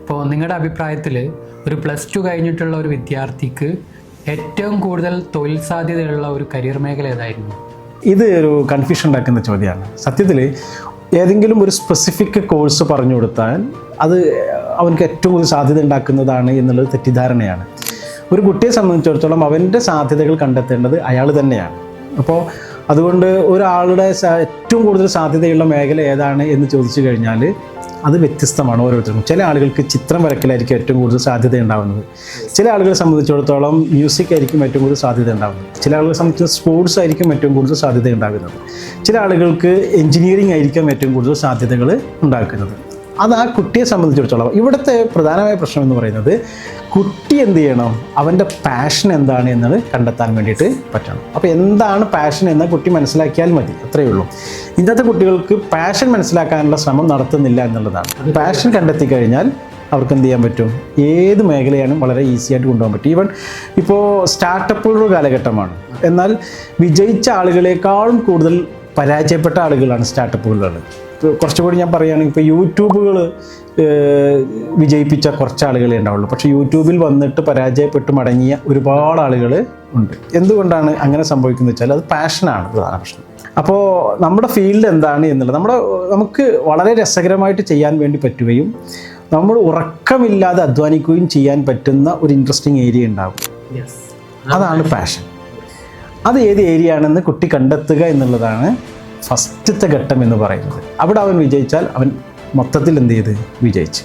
ഇപ്പോൾ നിങ്ങളുടെ അഭിപ്രായത്തിൽ ഒരു +2 കഴിഞ്ഞിട്ടുള്ള ഒരു വിദ്യാർത്ഥിക്ക് ഏറ്റവും കൂടുതൽ തൊഴിൽ സാധ്യതയുള്ള ഒരു കരിയർ മേഖല ഏതായിരുന്നു? ഇത് ഒരു കൺഫ്യൂഷൻ ഉണ്ടാക്കുന്ന ചോദ്യമാണ്. സത്യത്തിൽ ഏതെങ്കിലും ഒരു സ്പെസിഫിക് കോഴ്സ് പറഞ്ഞു കൊടുത്താൽ അത് അവനക്ക് ഏറ്റവും കൂടുതൽ സാധ്യത ഉണ്ടാക്കുന്നതാണ് എന്നുള്ളത് തെറ്റിദ്ധാരണയാണ്. ഒരു കുട്ടിയെ സംബന്ധിച്ചിടത്തോളം അവൻ്റെ സാധ്യതകൾ കണ്ടെത്തേണ്ടത് അയാൾ തന്നെയാണ്. അപ്പോൾ അതുകൊണ്ട് ഒരാളുടെ ഏറ്റവും കൂടുതൽ സാധ്യതയുള്ള മേഖല ഏതാണ് എന്ന് ചോദിച്ചു കഴിഞ്ഞാൽ അത് വ്യത്യസ്തമാണ് ഓരോരുത്തർക്കും. ചില ആളുകൾക്ക് ചിത്രം വരക്കലായിരിക്കും ഏറ്റവും കൂടുതൽ സാധ്യത ഉണ്ടാകുന്നത്. ചില ആളുകളെ സംബന്ധിച്ചിടത്തോളം മ്യൂസിക് ആയിരിക്കും ഏറ്റവും കൂടുതൽ സാധ്യത ഉണ്ടാകുന്നത്. ചില ആളുകളെ സംബന്ധിച്ച് സ്പോർട്സ് ആയിരിക്കും ഏറ്റവും കൂടുതൽ സാധ്യത ഉണ്ടാകുന്നത്. ചില ആളുകൾക്ക് എൻജിനീയറിംഗ് ആയിരിക്കും ഏറ്റവും കൂടുതൽ സാധ്യതകൾ ഉണ്ടാക്കുന്നത്. അത് ആ കുട്ടിയെ സംബന്ധിച്ചിടത്തോളം ഇവിടുത്തെ പ്രധാനമായ പ്രശ്നം എന്ന് പറയുന്നത് കുട്ടി എന്ത് ചെയ്യണം, അവൻ്റെ പാഷൻ എന്താണ് എന്നത് കണ്ടെത്താൻ വേണ്ടിയിട്ട് പറ്റണം. അപ്പോൾ എന്താണ് പാഷൻ എന്ന് കുട്ടി മനസ്സിലാക്കിയാൽ മതി, അത്രയേ ഉള്ളൂ. ഇന്നത്തെ കുട്ടികൾക്ക് പാഷൻ മനസ്സിലാക്കാനുള്ള ശ്രമം നടത്തുന്നില്ല എന്നുള്ളതാണ്. പാഷൻ കണ്ടെത്തി കഴിഞ്ഞാൽ അവർക്ക് എന്ത് ചെയ്യാൻ പറ്റും, ഏത് മേഖലയാണ് വളരെ ഈസി ആയിട്ട് കൊണ്ടുപോകാൻ പറ്റും. ഈവൻ ഇപ്പോൾ സ്റ്റാർട്ടപ്പുകളുടെ കാലഘട്ടമാണ്. എന്നാൽ വിജയിച്ച ആളുകളെക്കാളും കൂടുതൽ പരാജയപ്പെട്ട ആളുകളാണ് സ്റ്റാർട്ടപ്പുകളുള്ളത്. കുറച്ചുകൂടി ഞാൻ പറയുകയാണെങ്കിൽ ഇപ്പോൾ യൂട്യൂബുകൾ വിജയിപ്പിച്ച കുറച്ച് ആളുകളെ ഉണ്ടാവുള്ളൂ. പക്ഷേ യൂട്യൂബിൽ വന്നിട്ട് പരാജയപ്പെട്ട് മടങ്ങിയ ഒരുപാട് ആളുകൾ ഉണ്ട്. എന്തുകൊണ്ടാണ് അങ്ങനെ സംഭവിക്കുന്നത് വെച്ചാൽ അത് പാഷനാണ് പ്രധാന പ്രശ്നം. അപ്പോൾ നമ്മുടെ ഫീൽഡ് എന്താണ് എന്നുള്ളത് നമുക്ക് വളരെ രസകരമായിട്ട് ചെയ്യാൻ വേണ്ടി പറ്റുകയും നമ്മൾ ഉറക്കമില്ലാതെ അധ്വാനിക്കുകയും ചെയ്യാൻ പറ്റുന്ന ഒരു ഇൻട്രസ്റ്റിംഗ് ഏരിയ ഉണ്ടാകും. അതാണ് പാഷൻ. അത് ഏത് ഏരിയ ആണെന്ന് കുട്ടി കണ്ടെത്തുക എന്നുള്ളതാണ് ഫസ്റ്റത്തെ ഘട്ടം എന്ന് പറയുന്നത്. അവിടെ അവൻ വിജയിച്ചാൽ അവൻ മൊത്തത്തിൽ എന്ത് ചെയ്ത് വിജയിച്ചു.